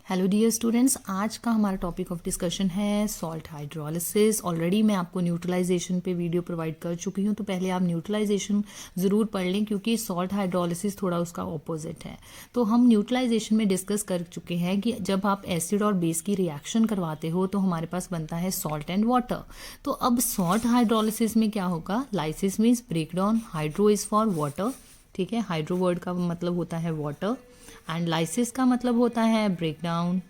Hello dear students, आज का हमारा टॉपिक ऑफ डिस्कशन है सॉल्ट हाइड्रोलिसिस। ऑलरेडी मैं आपको न्यूट्रलाइजेशन पे वीडियो प्रोवाइड कर चुकी हूँ, तो पहले आप न्यूट्रलाइजेशन ज़रूर पढ़ लें क्योंकि सॉल्ट हाइड्रोलिसिस थोड़ा उसका ऑपोजिट है। तो हम न्यूट्रलाइजेशन में डिस्कस कर चुके हैं कि जब आप एसिड और बेस की रिएक्शन करवाते हो तो हमारे पास बनता है सॉल्ट एंड वाटर। तो अब सॉल्ट हाइड्रोलिसिस में क्या होगा, lysis means break down, hydro is for water, ठीक है, हाइड्रो वर्ड का मतलब होता है वाटर एंड लाइसिस का मतलब होता है break down.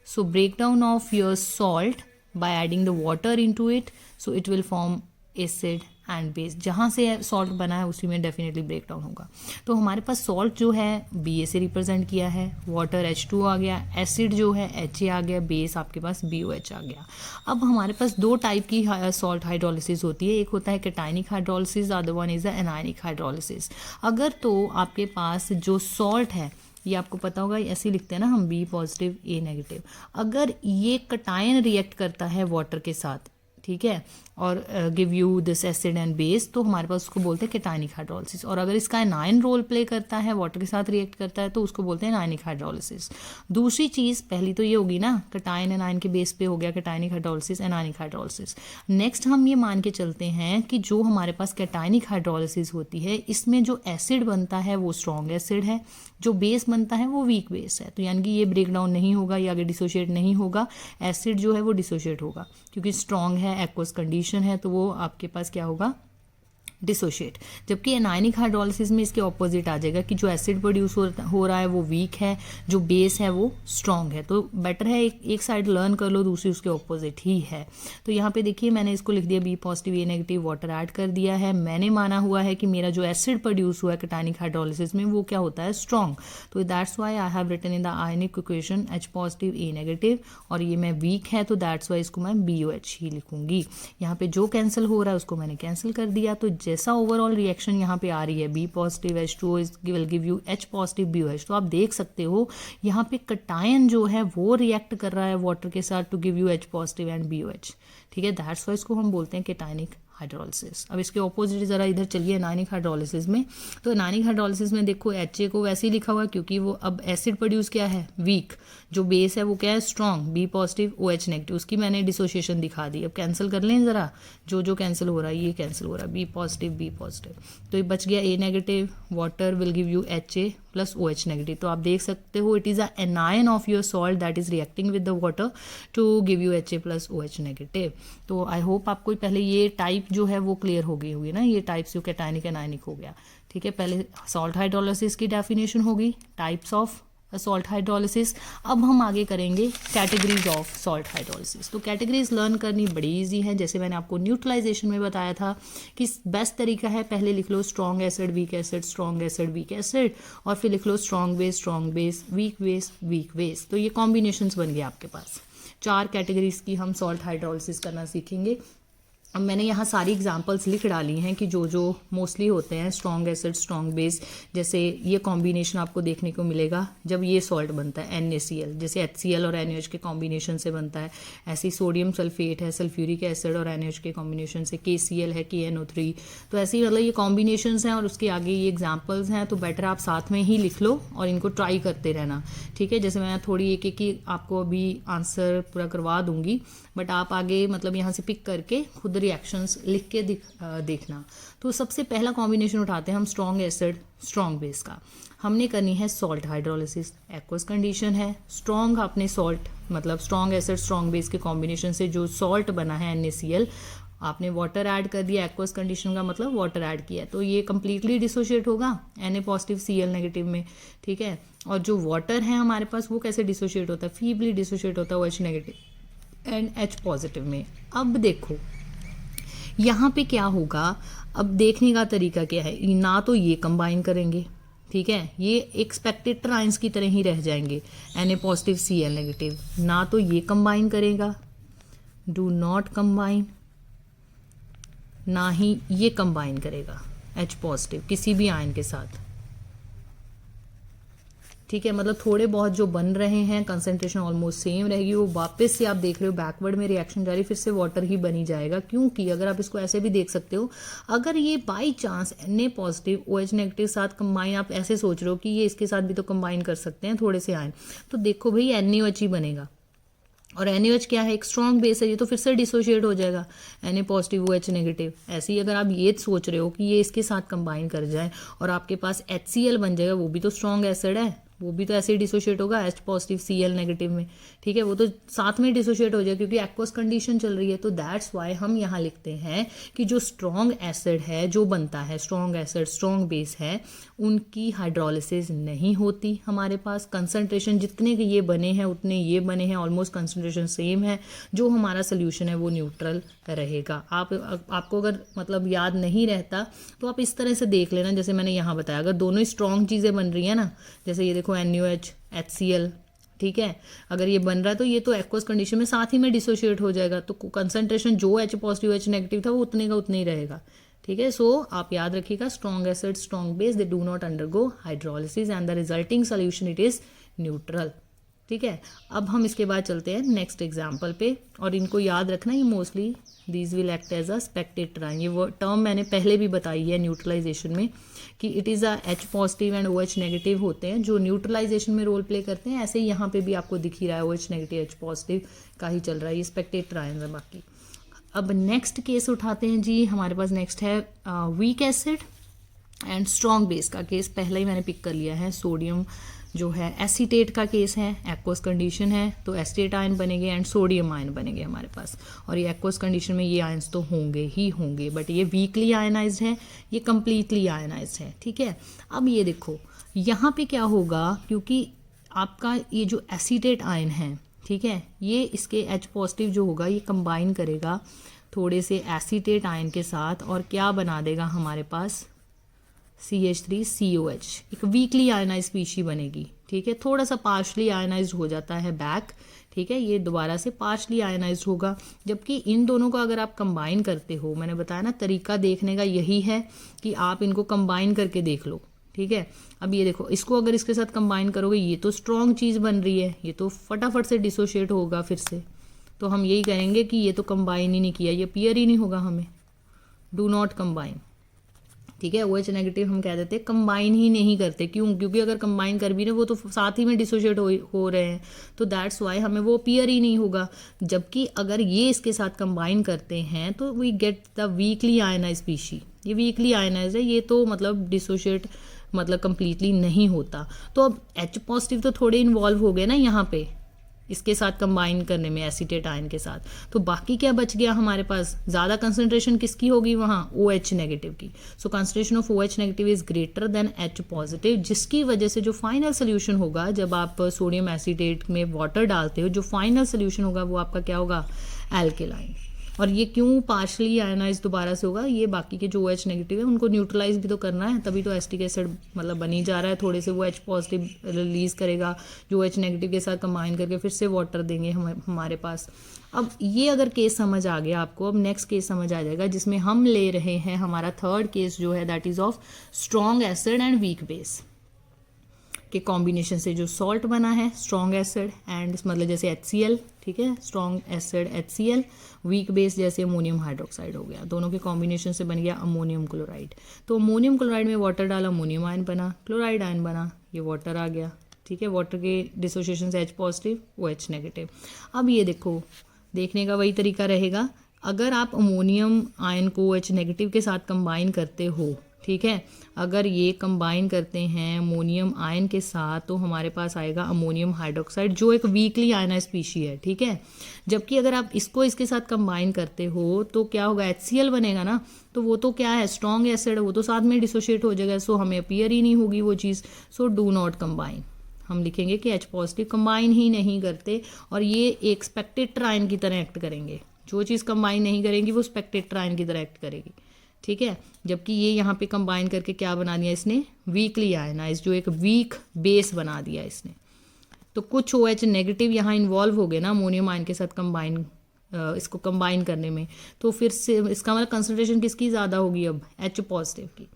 So break down of your salt by adding the water into it, so it will form acid and base. जहाँ से सॉल्ट बना है उसी में डेफिनेटली ब्रेक डाउन होगा। तो हमारे पास सॉल्ट जो है बी ए से रिप्रेजेंट किया है, वाटर H2 आ गया, एसिड जो है HA आ गया, बेस आपके पास BOH आ गया। अब हमारे पास दो टाइप की सॉल्ट हाइड्रोलिसिस होती है, एक होता है cationic hydrolysis, other one is anionic hydrolysis. अगर तो आपके पास जो सॉल्ट है, ये आपको पता होगा, ऐसे लिखते हैं ना हम, B पॉजिटिव A नेगेटिव, अगर ये कटायन रिएक्ट करता है वाटर के साथ, ठीक है, और give you this acid and base, तो हमारे पास उसको बोलते हैं कैटायनिक हाइड्रोलिसिस। और अगर इसका एनायन रोल प्ले करता है, वाटर के साथ रिएक्ट करता है, तो उसको बोलते हैं एनायनिक हाइड्रोलिसिस। दूसरी चीज़, पहली तो ये होगी ना, कैटायन एनायन के बेस पे हो गया cationic hydrolysis, anionic hydrolysis. Next हम ये मान के चलते हैं कि जो हमारे पास कैटायनिक हाइड्रोलिसिस होती है, इसमें जो एसिड बनता है वो स्ट्रॉन्ग एसिड है, जो बेस बनता है वो वीक बेस है। तो यानी कि ये ब्रेक डाउन नहीं होगा, ये आगे डिसोशिएट नहीं होगा, एसिड जो है वो डिसोशिएट होगा क्योंकि स्ट्रॉन्ग है, एक्वस कंडीशन है, तो वो आपके पास क्या होगा, डिसोशिएट। जबकि एनायनिक हाइड्रोलिसिस में इसके ऑपोजिट आ जाएगा कि जो एसिड प्रोड्यूस हो रहा है वो वीक है, जो बेस है वो स्ट्रॉन्ग है। तो बेटर है एक साइड लर्न कर लो, दूसरी उसके ऑपोजिट ही है। तो यहाँ पे देखिए मैंने इसको लिख दिया B positive A negative, water add कर दिया है। मैंने माना हुआ है कि मेरा जो एसिड प्रोड्यूस हुआ है कैटायनिक हाइड्रोलिसिस में वो क्या होता है, स्ट्रॉन्ग। तो that's why I have written in the ionic equation H positive A negative, और ये मैं वीक है तो दैट्स वाई इसको मैं BOH ही लिखूंगी। यहाँ पे जो कैंसिल हो रहा है उसको मैंने कैंसिल कर दिया। तो जैसा ओवरऑल रिएक्शन यहाँ पे आ रही है, B positive H2O will give you H positive BOH, तो आप देख सकते हो यहाँ पे कटायन जो है वो रिएक्ट कर रहा है वाटर के साथ to give you H positive and BOH, ठीक है। दैट्स वाई इसको हम बोलते हैं कैटायनिक हाइड्रोलिसिस। अब इसके ऑपोजिट जरा इधर चलिए एनायनिक हाइड्रोलिसिस में। तो एनायनिक हाइड्रोलिसिस में देखो HA को वैसे ही लिखा हुआ है क्योंकि वो अब एसिड प्रोड्यूस क्या है, वीक, जो बेस है वो क्या है, strong, B positive OH negative, उसकी मैंने डिसोसिएशन दिखा दी। अब कैंसिल कर लें जरा, जो कैंसिल हो रहा है, ये कैंसिल हो रहा है, B पॉजिटिव B पॉजिटिव, तो ये बच गया A negative, water will give you HA plus OH negative. तो आप देख सकते हो it is a anion of your salt that is reacting with the water to give you HA plus OH negative. तो आई होप आपको पहले ये type जो है वो क्लियर हो गई होगी ना, ये टाइप्स जो कैटायनिक एनायनिक हो गया, ठीक है। पहले सॉल्ट हाइड्रोलिसिस की डेफिनेशन होगी, टाइप्स ऑफ सॉल्ट हाइड्रोलिसिस। अब हम आगे करेंगे कैटेगरीज ऑफ सॉल्ट हाइड्रोलिसिस। तो कैटेगरीज लर्न करनी बड़ी इजी है, जैसे मैंने आपको न्यूट्रलाइजेशन में बताया था कि बेस्ट तरीका है पहले लिख लो strong acid weak acid, strong acid weak acid, और फिर लिख लो स्ट्रॉन्ग बेस वीक बेस। तो ये कॉम्बिनेशंस बन गए आपके पास। 4 कैटेगरीज की हम सॉल्ट हाइड्रोलिसिस करना सीखेंगे। अब मैंने यहाँ सारी एग्जांपल्स लिख डाली हैं कि जो मोस्टली होते हैं स्ट्रॉन्ग एसिड स्ट्रॉन्ग बेस, जैसे ये कॉम्बिनेशन आपको देखने को मिलेगा जब ये सॉल्ट बनता है NaCl, जैसे HCl और NaOH के कॉम्बिनेशन से बनता है। ऐसे सोडियम सल्फेट है, सल्फ्यूरिक एसिड और NaOH के कॉम्बिनेशन से, KCl है, KNO3। तो ऐसे ही मतलब ये कॉम्बिनेशंस हैं और उसके आगे ये एग्जाम्पल्स हैं, तो बेटर आप साथ में ही लिख लो और इनको ट्राई करते रहना, ठीक है। जैसे मैं थोड़ी एक ही आपको अभी आंसर पूरा करवा दूंगी, बट आप आगे मतलब यहाँ से पिक करके खुद रिएक्शंस लिख के देखना। तो सबसे पहला कॉम्बिनेशन उठाते हैं हम स्ट्रॉन्ग एसिड स्ट्रॉन्ग बेस का। हमने करनी है सॉल्ट हाइड्रोलिसिस, एक्वस कंडीशन है, स्ट्रॉन्ग आपने सॉल्ट मतलब स्ट्रॉन्ग एसिड स्ट्रॉन्ग बेस के कॉम्बिनेशन से जो सॉल्ट बना है NaCl, आपने वाटर ऐड कर दिया, एक्वस कंडीशन का मतलब वाटर ऐड किया, तो ये कंप्लीटली डिसोशिएट होगा Na पॉजिटिव Cl नेगेटिव में, ठीक है। और जो वाटर है हमारे पास वो कैसे डिसोशिएट होता है, फीबली डिसोशिएट होता है OH negative and H positive में। अब देखो यहाँ पे क्या होगा, अब देखने का तरीका क्या है, ना तो ये कंबाइन करेंगे, ठीक है, ये एक्सपेक्टेड ट्राइंस की तरह ही रह जाएंगे Na पॉजिटिव Cl नेगेटिव, ना तो ये कंबाइन करेगा, डू नॉट कंबाइन, ना ही ये कंबाइन करेगा H पॉजिटिव किसी भी आयन के साथ, ठीक है, मतलब थोड़े बहुत जो बन रहे हैं कंसंट्रेशन ऑलमोस्ट सेम रहेगी, वो वापस से आप देख रहे हो बैकवर्ड में रिएक्शन जारी, फिर से वाटर ही बनी जाएगा। क्योंकि अगर आप इसको ऐसे भी देख सकते हो, अगर ये by chance Na positive OH negative साथ कंबाइन, आप ऐसे सोच रहे हो कि ये इसके साथ भी तो कंबाइन कर सकते हैं थोड़े से आयन, तो देखो भाई NaOH ही बनेगा, और NaOH क्या है, एक स्ट्रॉन्ग बेस है, ये तो फिर से डिसोशिएट हो जाएगा, Na पॉजिटिव OH नेगेटिव। ऐसे ही अगर आप ये सोच रहे हो कि ये इसके साथ कंबाइन कर जाए और आपके पास HCl बन जाएगा, वो भी तो स्ट्रॉन्ग एसिड है, वो भी तो ऐसे ही डिसोशिएट होगा H पॉजिटिव Cl नेगेटिव में, ठीक है, वो तो साथ में डिसोशिएट हो जाएगा क्योंकि एक्वस कंडीशन चल रही है। तो दैट्स वाई हम यहाँ लिखते हैं कि जो स्ट्रॉन्ग एसिड है, जो बनता है स्ट्रॉन्ग एसिड, स्ट्रॉन्ग बेस है, उनकी हाइड्रोलिसिस नहीं होती हमारे पास। कंसंट्रेशन जितने के ये बने हैं उतने ये बने हैं, ऑलमोस्ट कंसंट्रेशन सेम है, जो हमारा सोल्यूशन है वो न्यूट्रल रहेगा। आपको अगर मतलब याद नहीं रहता तो आप इस तरह से देख लेना, जैसे मैंने यहाँ बताया, अगर दोनों ही स्ट्रॉन्ग चीज़ें बन रही है ना, जैसे ये देखो NaOH HCl, ठीक है, अगर ये बन रहा है तो ये तो एक्वस कंडीशन में साथ ही में डिसोशिएट हो जाएगा, तो कंसंट्रेशन जो H पॉजिटिव OH नेगेटिव था वो उतने का उतना ही रहेगा, ठीक है। सो आप याद रखिएगा, strong acid strong base they do not undergo hydrolysis and the resulting solution it is neutral, ठीक है। अब हम इसके बाद चलते हैं नेक्स्ट एग्जाम्पल पे, और इनको याद रखना, ये mostly these will act as a spectator ion. ये वो टर्म मैंने पहले भी बताई है न्यूट्रलाइजेशन में कि it is a H positive and OH negative होते हैं जो न्यूट्रलाइजेशन में रोल प्ले करते हैं। ऐसे ही यहाँ पे भी आपको दिख ही रहा है OH नेगेटिव H पॉजिटिव का ही चल रहा है, ये स्पेक्टेटर आयन है बाकी। अब नेक्स्ट केस उठाते हैं जी, हमारे पास नेक्स्ट है weak acid and strong base का केस। पहले ही मैंने पिक कर लिया है, सोडियम जो है एसीटेट का केस है, एक्वस कंडीशन है तो एसीटेट आयन बनेंगे एंड सोडियम आयन बनेंगे हमारे पास, और ये एक्वस कंडीशन में ये आयन्स तो होंगे ही होंगे, बट ये वीकली आयनाइज्ड है, ये कम्प्लीटली आयनाइज्ड है, ठीक है। अब ये देखो यहाँ पे क्या होगा, क्योंकि आपका ये जो एसीटेट आयन है, ठीक है, ये इसके H पॉजिटिव जो होगा ये कंबाइन करेगा थोड़े से एसीटेट आयन के साथ, और क्या बना देगा हमारे पास CH3COH, एक वीकली आयनाइज स्पीशी बनेगी, ठीक है। थोड़ा सा पार्शली आयनाइज्ड हो जाता है बैक, ठीक है, ये दोबारा से पार्शली आयनाइज्ड होगा। जबकि इन दोनों को अगर आप कंबाइन करते हो, मैंने बताया ना तरीका देखने का यही है कि आप इनको कंबाइन करके देख लो, ठीक है। अब ये देखो, इसको अगर इसके साथ कंबाइन करोगे, ये तो स्ट्रॉन्ग चीज़ बन रही है, ये तो फटाफट से डिसोशिएट होगा फिर से, तो हम यही कहेंगे कि ये तो कंबाइन ही नहीं किया, ये पियर ही नहीं होगा, हमें डू नॉट कंबाइन, ठीक है। OH नेगेटिव हम कह देते हैं कंबाइन ही नहीं करते, क्यों, क्योंकि अगर कंबाइन कर भी रहे वो तो साथ ही में डिसोशिएट हो रहे हैं, तो दैट्स वाई हमें वो पियर ही नहीं होगा। जबकि अगर ये इसके साथ कंबाइन करते हैं तो we get the weakly ionise species, ये वीकली आयनाइज है, ये तो मतलब डिसोशिएट मतलब कंप्लीटली नहीं होता। तो अब H पॉजिटिव तो थोड़े इन्वॉल्व हो गए ना यहाँ पे इसके साथ कंबाइन करने में एसीटेट आयन के साथ, तो बाकी क्या बच गया हमारे पास, ज़्यादा कंसंट्रेशन किसकी होगी वहाँ, OH नेगेटिव की। So concentration of OH negative is greater than H positive, जिसकी वजह से जो फाइनल सोल्यूशन होगा, जब आप सोडियम एसीटेट में वाटर डालते हो, जो फाइनल सोल्यूशन होगा वो आपका क्या होगा, एल्केलाइन। और ये क्यों पार्शली आयनाइज दोबारा से होगा, ये बाकी के जो OH नेगेटिव है उनको न्यूट्रलाइज भी तो करना है, तभी तो एसिटिक एसिड मतलब बनी जा रहा है, थोड़े से वो H पॉजिटिव रिलीज करेगा, जो OH नेगेटिव के साथ कंबाइन करके फिर से वाटर देंगे हमारे पास। अब ये अगर केस समझ आ गया आपको, अब नेक्स्ट केस समझ आ जाएगा जिसमें हम ले रहे हैं हमारा थर्ड केस जो है, that is of strong acid and weak base के कॉम्बिनेशन से जो सॉल्ट बना है, स्ट्रॉन्ग एसिड एंड मतलब जैसे HCl, ठीक है, strong acid HCl, weak base जैसे अमोनियम हाइड्रोक्साइड हो गया, दोनों के कॉम्बिनेशन से बन गया अमोनियम क्लोराइड। तो अमोनियम क्लोराइड में वाटर डाला, अमोनियम आयन बना, क्लोराइड आयन बना, ये वाटर आ गया, ठीक है, वाटर के डिसोसिएशन से H पॉजिटिव OH नेगेटिव। अब ये देखो, देखने का वही तरीका रहेगा, अगर आप अमोनियम आयन को OH नेगेटिव के साथ कंबाइन करते हो, ठीक है, अगर ये कंबाइन करते हैं अमोनियम आयन के साथ, तो हमारे पास आएगा अमोनियम हाइड्रोक्साइड जो एक वीकली आयनाइज स्पीशी है, ठीक है। जबकि अगर आप इसको इसके साथ कंबाइन करते हो तो क्या होगा, HCl बनेगा ना, तो वो तो क्या है, स्ट्रॉन्ग एसिड है, वो तो साथ में डिसोशिएट हो जाएगा, सो हमें अपीयर ही नहीं होगी वो चीज़, सो डू नॉट कंबाइन। हम लिखेंगे कि H पॉजिटिव कंबाइन ही नहीं करते, और ये एक स्पेक्टेटर आयन की तरह एक्ट करेंगे, जो चीज़ कंबाइन नहीं करेंगी वो स्पेक्टेटर आयन की तरह एक्ट करेगी, ठीक है। जबकि ये यहाँ पे कंबाइन करके क्या बना दिया इसने, वीकली आयनाइज, जो एक वीक बेस बना दिया इसने। तो कुछ OH नेगेटिव यहाँ इन्वॉल्व हो गए ना अमोनियम आयन के साथ कंबाइन, इसको कंबाइन करने में, तो फिर से इसका मतलब कंसंट्रेशन किसकी ज़्यादा होगी अब, H पॉजिटिव की,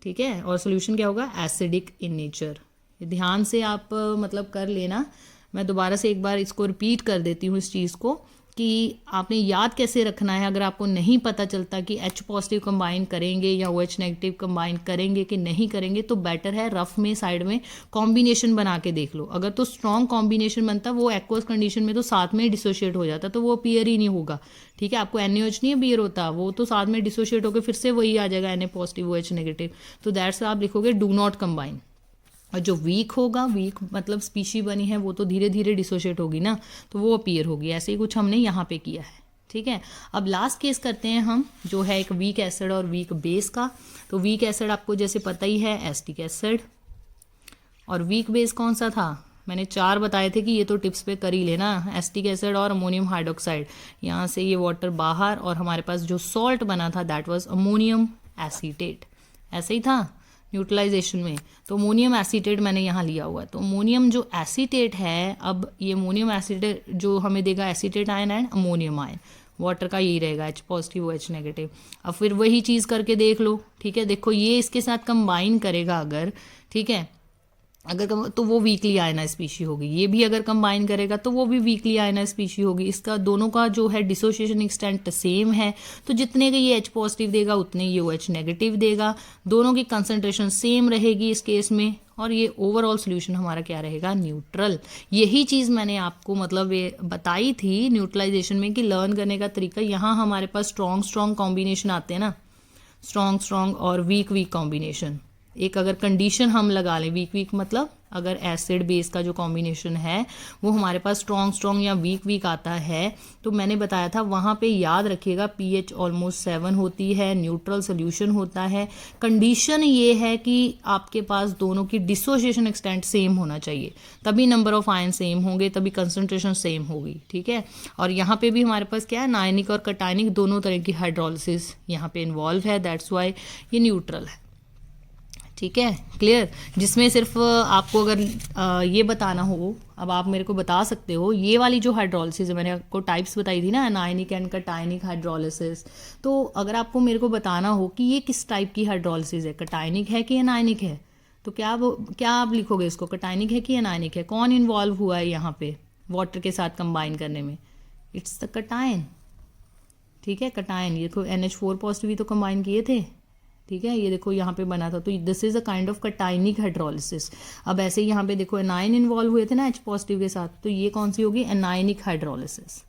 ठीक है। और सोल्यूशन क्या होगा, एसिडिक इन नेचर, ध्यान से आप मतलब कर लेना। मैं दोबारा से एक बार इसको रिपीट कर देती हूँ इस चीज़ को कि आपने याद कैसे रखना है। अगर आपको नहीं पता चलता कि H पॉजिटिव कंबाइन करेंगे या OH नेगेटिव कंबाइन करेंगे कि नहीं करेंगे, तो बेटर है रफ में साइड में कॉम्बिनेशन बना के देख लो। अगर तो स्ट्रॉन्ग कॉम्बिनेशन बनता वो एक्वस कंडीशन में तो साथ में डिसोशिएट हो जाता, तो वो अपीयर ही नहीं होगा। ठीक है, आपको NaOH नहीं अपीयर होता, वो तो साथ में डिसोशिएट होकर फिर से वही आ जाएगा Na पॉजिटिव OH नेगेटिव। तो दैट्स आप लिखोगे डू नॉट कंबाइन। और जो वीक होगा, वीक मतलब स्पीशी बनी है, वो तो धीरे धीरे डिसोशिएट होगी ना, तो वो अपीयर होगी। ऐसे ही कुछ हमने यहाँ पे किया है। ठीक है, अब लास्ट केस करते हैं हम, जो है एक वीक एसिड और वीक बेस का। तो वीक एसिड आपको जैसे पता ही है एसिटिक एसिड, और वीक बेस कौन सा था, मैंने 4 बताए थे कि ये तो टिप्स पे कर ही लेना। एसिटिक एसिड और अमोनियम हाइड्रोक्साइड, यहाँ से ये वाटर बाहर, और हमारे पास जो सॉल्ट बना था दैट वाज अमोनियम एसीटेट। ऐसे ही था न्यूट्रलाइजेशन में, तो अमोनियम एसीटेट मैंने यहाँ लिया हुआ है। तो अमोनियम जो एसीटेट है, अब ये अमोनियम एसीटेट जो हमें देगा acetate ion and ammonium ion, water का यही रहेगा H पॉजिटिव OH नेगेटिव। अब फिर वही चीज़ करके देख लो। ठीक है, देखो ये इसके साथ कंबाइन करेगा अगर, ठीक है, अगर तो वो वीकली आयनाइज स्पीशी होगी। ये भी अगर कंबाइन करेगा तो वो भी वीकली आयनाइज स्पीशी होगी। इसका दोनों का जो है डिसोसिएशन एक्सटेंट सेम है, तो जितने के ये H पॉजिटिव देगा उतने ये OH नेगेटिव देगा। दोनों की कंसंट्रेशन सेम रहेगी इस केस में, और ये ओवरऑल सोल्यूशन हमारा क्या रहेगा, न्यूट्रल। यही चीज़ मैंने आपको मतलब ये बताई थी न्यूट्रलाइजेशन में कि लर्न करने का तरीका। यहाँ हमारे पास स्ट्रॉन्ग कॉम्बिनेशन आते हैं ना, स्ट्रॉन्ग और वीक कॉम्बिनेशन। एक अगर कंडीशन हम लगा लें, वीक मतलब अगर एसिड बेस का जो कॉम्बिनेशन है वो हमारे पास स्ट्रॉन्ग या वीक आता है, तो मैंने बताया था वहाँ पे याद रखिएगा pH ऑलमोस्ट 7 होती है, न्यूट्रल सोल्यूशन होता है। कंडीशन ये है कि आपके पास दोनों की डिसोसिएशन एक्सटेंट सेम होना चाहिए, तभी नंबर ऑफ आयन सेम होंगे, तभी कंसंट्रेशन सेम होगी। ठीक है, और यहाँ पे भी हमारे पास क्या है, नायनिक और कटायनिक दोनों तरह की हाइड्रोलिसिस यहाँ पे इन्वॉल्व है, दैट्स वाई ये न्यूट्रल है। ठीक है, क्लियर। जिसमें सिर्फ आपको अगर ये बताना हो, अब आप मेरे को बता सकते हो ये वाली जो हाइड्रोलिसिस है, मैंने आपको टाइप्स बताई थी ना, एनायनिक एंड कटायनिक हाइड्रोलिसिस। तो अगर आपको मेरे को बताना हो कि ये किस टाइप की हाइड्रोलिसिस है, कटायनिक है कि एनायनिक है, तो क्या आप लिखोगे इसको, कटायनिक है कि एनायनिक है? कौन इन्वॉल्व हुआ है यहाँ पे वाटर के साथ कंबाइन करने में? It's the cation. ठीक है, कटायन। ये तो NH4 पॉजिटिव तो कंबाइन किए थे। ठीक है, ये देखो यहाँ पे बना था, तो this is a kind of cationic hydrolysis. अब ऐसे ही यहाँ पे देखो एनायन इन्वॉल्व हुए थे ना H पॉजिटिव के साथ, तो ये कौन सी होगी, एनायनिक हाइड्रोलिसिस।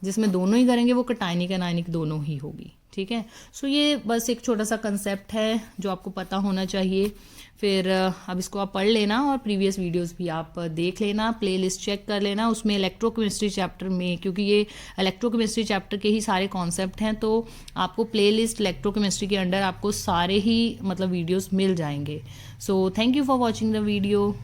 जिसमें दोनों ही करेंगे वो कटायनिक एनायनिक दोनों ही होगी। ठीक है, सो ये बस एक छोटा सा कंसेप्ट है जो आपको पता होना चाहिए। फिर अब इसको आप पढ़ लेना और प्रीवियस वीडियोस भी आप देख लेना, प्लेलिस्ट चेक कर लेना उसमें इलेक्ट्रोकेमिस्ट्री चैप्टर में, क्योंकि ये इलेक्ट्रोकेमिस्ट्री चैप्टर के ही सारे कॉन्सेप्ट हैं, तो आपको प्लेलिस्ट इलेक्ट्रोकेमिस्ट्री के अंडर आपको सारे ही मतलब वीडियोस मिल जाएंगे। So thank you for watching the video.